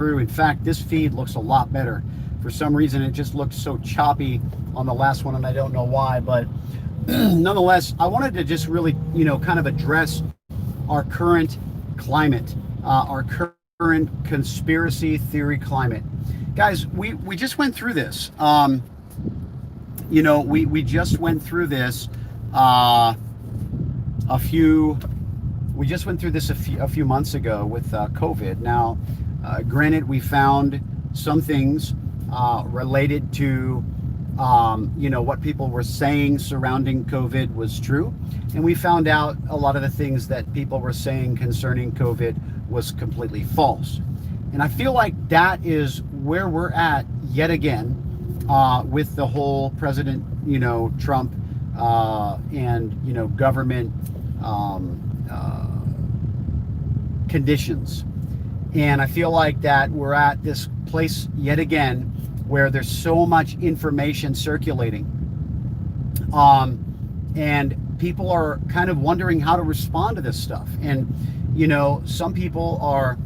through. In fact, this feed looks a lot better. For some reason, it just looks so choppy on the last one, and I don't know why. But nonetheless, I wanted to just really, kind of address our current climate, our current conspiracy theory climate. Guys, we just went through this. We just went through this a few months ago with COVID. Now, granted, we found some things related to what people were saying surrounding COVID was true, and we found out a lot of the things that people were saying concerning COVID was completely false. And I feel like that is where we're at yet again with the whole President, Trump and government conditions. And I feel like that we're at this place yet again where there's so much information circulating, and people are kind of wondering how to respond to this stuff. And some people are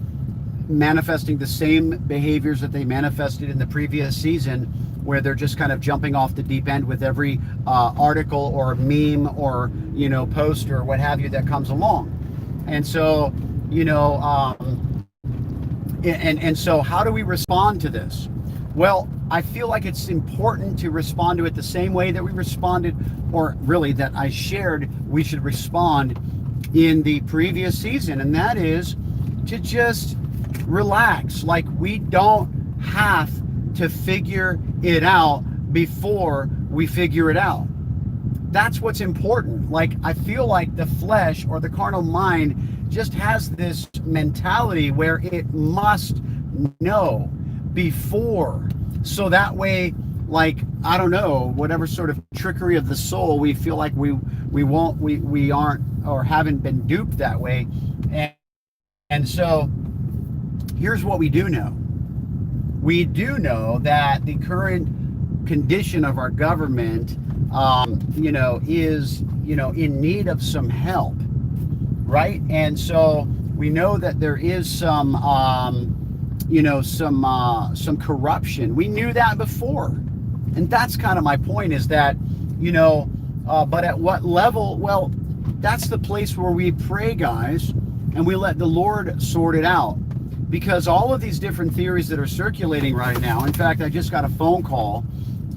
manifesting the same behaviors that they manifested in the previous season, where they're just kind of jumping off the deep end with every article or meme or post or what have you that comes along. And so and so how do we respond to this? Well, I feel like it's important to respond to it the same way that we responded, or really that I shared we should respond in the previous season, and that is to just relax. Like, we don't have to figure it out before we figure it out. That's what's important. Like, I feel like the flesh or the carnal mind just has this mentality where it must know before, so that way, like, I don't know, whatever sort of trickery of the soul, we feel like we aren't or haven't been duped that way. And so here's what we do know. We do know that the current condition of our government is in need of some help, right? And so we know that there is some corruption. We knew that before, and that's kind of my point, is that but at what level? Well, that's the place where we pray, guys, and we let the Lord sort it out. Because all of these different theories that are circulating right now, in fact, I just got a phone call.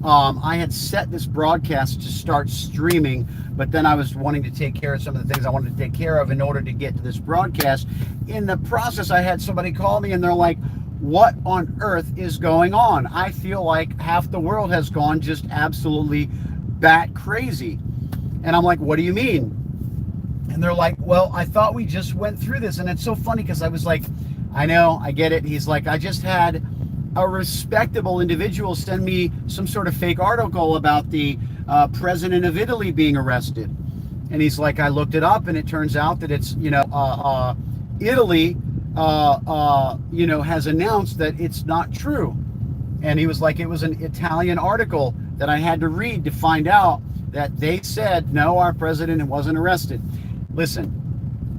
I had set this broadcast to start streaming, but then I was wanting to take care of some of the things I wanted to take care of in order to get to this broadcast. In the process, I had somebody call me and they're like, what on earth is going on? I feel like half the world has gone just absolutely bat crazy. And I'm like, what do you mean? And they're like, well, I thought we just went through this. And it's so funny because I was like, I know, I get it. He's like, I just had a respectable individual send me some sort of fake article about the president of Italy being arrested. And he's like, I looked it up and it turns out that it's, Italy, has announced that it's not true. And he was like, it was an Italian article that I had to read to find out that they said, no, our president wasn't arrested. Listen,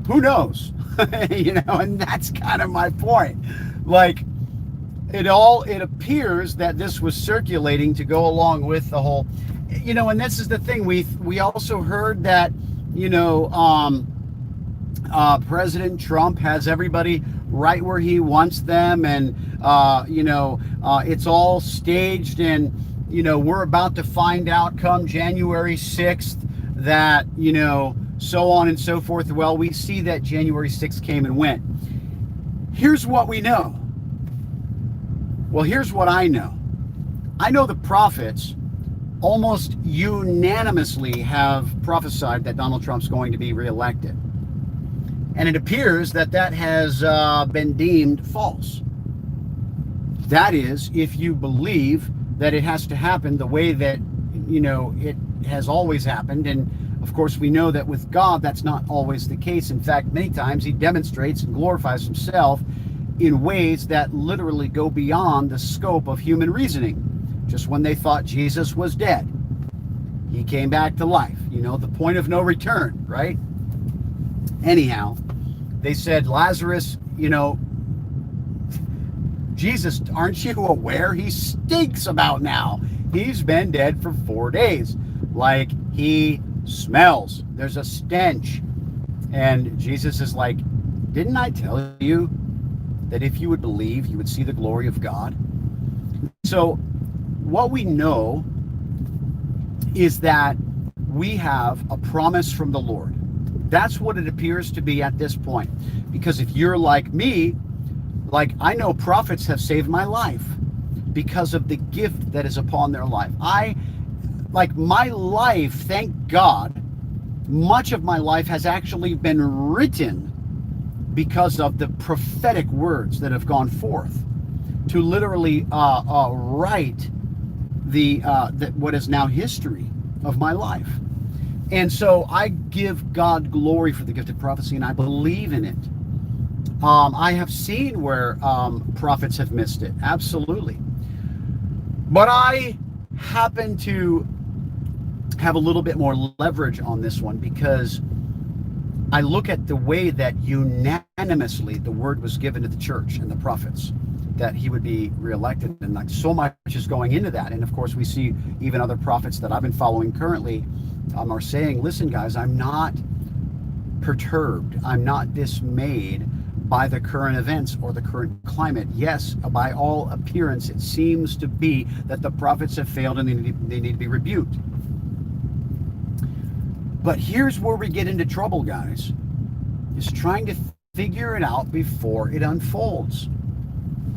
who knows? And that's kind of my point. Like, it appears that this was circulating to go along with the whole, and this is the thing. We also heard that, President Trump has everybody right where he wants them, and it's all staged, and we're about to find out come January 6th that so on and so forth. Well, we see that January 6th came and went. Here's what we know. Well, here's what I know. I know the prophets almost unanimously have prophesied that Donald Trump's going to be reelected. And it appears that that has been deemed false. That is, if you believe that it has to happen the way that, it has always happened. And of course, we know that with God, that's not always the case. In fact, many times he demonstrates and glorifies himself in ways that literally go beyond the scope of human reasoning. Just when they thought Jesus was dead, he came back to life. The point of no return, right? Anyhow, they said Lazarus, Jesus, aren't you aware? He stinks about now. He's been dead for 4 days. Like, he smells. There's a stench. And Jesus is like, didn't I tell you that if you would believe, you would see the glory of God? So what we know is that we have a promise from the Lord. That's what it appears to be at this point. Because if you're like me, like, I know prophets have saved my life because of the gift that is upon their life. My life, thank God, much of my life has actually been written because of the prophetic words that have gone forth to literally write the what is now history of my life. And so I give God glory for the gift of prophecy, and I believe in it. I have seen where prophets have missed it, absolutely. But I happen to have a little bit more leverage on this one because I look at the way that unanimously the word was given to the church and the prophets that he would be reelected, and like so much is going into that. And of course we see even other prophets that I've been following currently are saying, listen guys, I'm not perturbed, I'm not dismayed by the current events or the current climate. Yes, by all appearance it seems to be that the prophets have failed and they need to be rebuked. But here's where we get into trouble, guys, is trying to figure it out before it unfolds.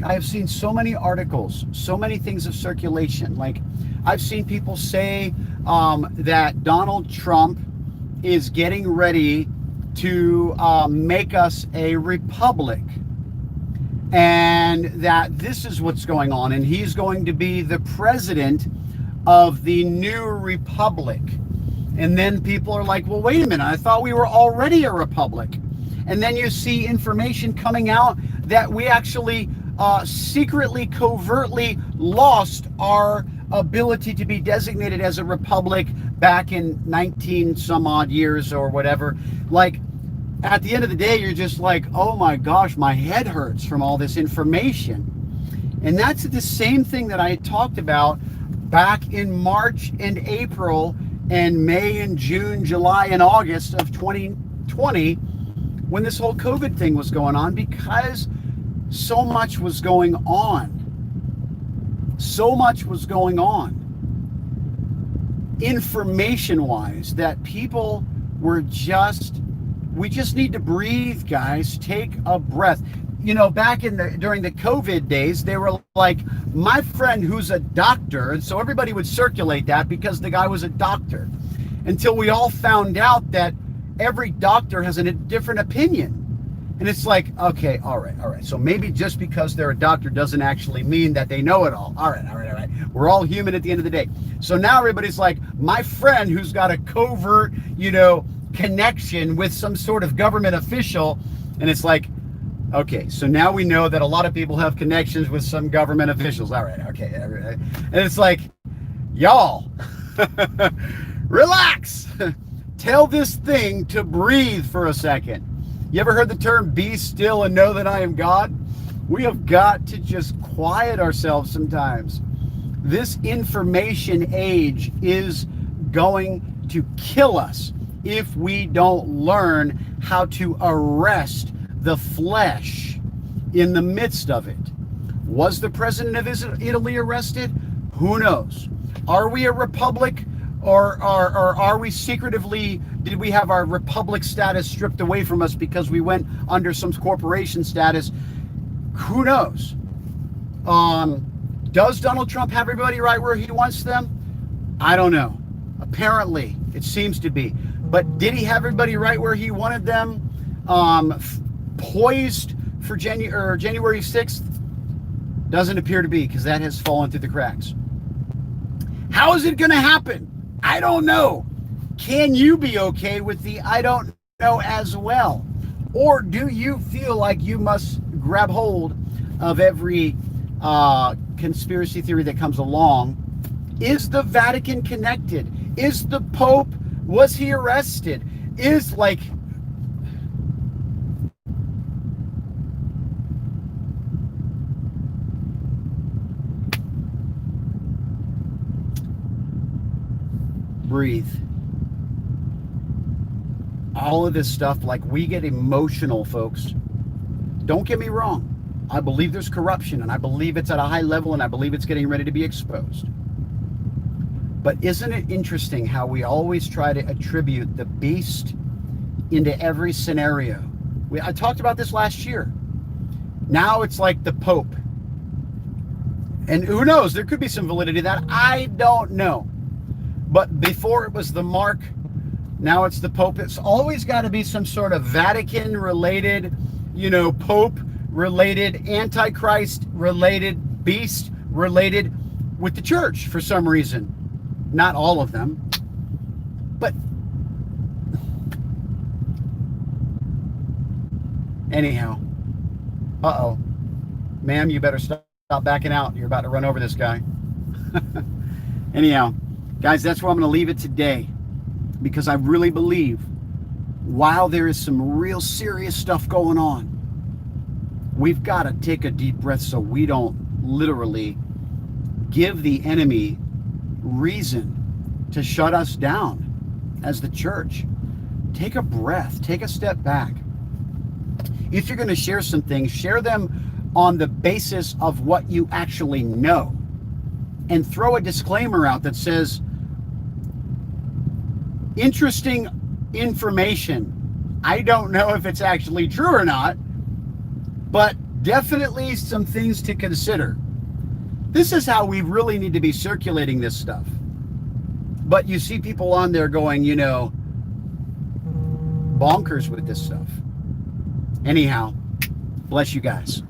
I have seen so many articles, so many things of circulation. Like, I've seen people say that Donald Trump is getting ready to make us a republic, and that this is what's going on, and he's going to be the president of the new republic. And then people are like, well, wait a minute, I thought we were already a republic. And then you see information coming out that we actually secretly, covertly lost our ability to be designated as a republic back in 19 some odd years or whatever. Like, at the end of the day, you're just like, oh my gosh, my head hurts from all this information. And that's the same thing that I talked about back in March and April and May and June, July and August of 2020, when this whole COVID thing was going on, because so much was going on. So much was going on information-wise that people were we just need to breathe, guys. Take a breath. You know, back during the COVID days, they were like, my friend who's a doctor, and so everybody would circulate that because the guy was a doctor, until we all found out that every doctor has a different opinion. And it's like, okay, all right. So maybe just because they're a doctor doesn't actually mean that they know it all. All right. We're all human at the end of the day. So now everybody's like, my friend who's got a covert, connection with some sort of government official. And it's like, okay, so now we know that a lot of people have connections with some government officials. All right, okay. And it's like, y'all, relax. Tell this thing to breathe for a second. You ever heard the term, be still and know that I am God? We have got to just quiet ourselves sometimes. This information age is going to kill us if we don't learn how to arrest the flesh in the midst of it. Was the president of Italy arrested? Who knows? Are we a republic, or are we secretively, did we have our republic status stripped away from us because we went under some corporation status? Who knows? Does Donald Trump have everybody right where he wants them? I don't know. Apparently, it seems to be. But did he have everybody right where he wanted them? Poised for January 6th? Doesn't appear to be, because that has fallen through the cracks. How is it going to happen? I don't know. Can you be okay with the I don't know as well? Or do you feel like you must grab hold of every conspiracy theory that comes along? Is the Vatican connected? Is the Pope, was he arrested? Is like, breathe. All of this stuff, like, we get emotional, folks. Don't get me wrong. I believe there's corruption, and I believe it's at a high level, and I believe it's getting ready to be exposed. But isn't it interesting how we always try to attribute the beast into every scenario? I talked about this last year. Now it's like the Pope. And who knows? There could be some validity to that. I don't know. But before it was the mark, now it's the Pope. It's always got to be some sort of Vatican-related, Pope-related, Antichrist-related, beast-related with the church for some reason. Not all of them. But anyhow. Uh-oh. Ma'am, you better stop backing out. You're about to run over this guy. Anyhow, guys, that's where I'm going to leave it today. Because I really believe, while there is some real serious stuff going on, we've got to take a deep breath so we don't literally give the enemy reason to shut us down as the church. Take a breath. Take a step back. If you're going to share some things, share them on the basis of what you actually know. And throw a disclaimer out that says, interesting information. I don't know if it's actually true or not, but definitely some things to consider. This is how we really need to be circulating this stuff. But you see people on there going, bonkers with this stuff. Anyhow, bless you guys.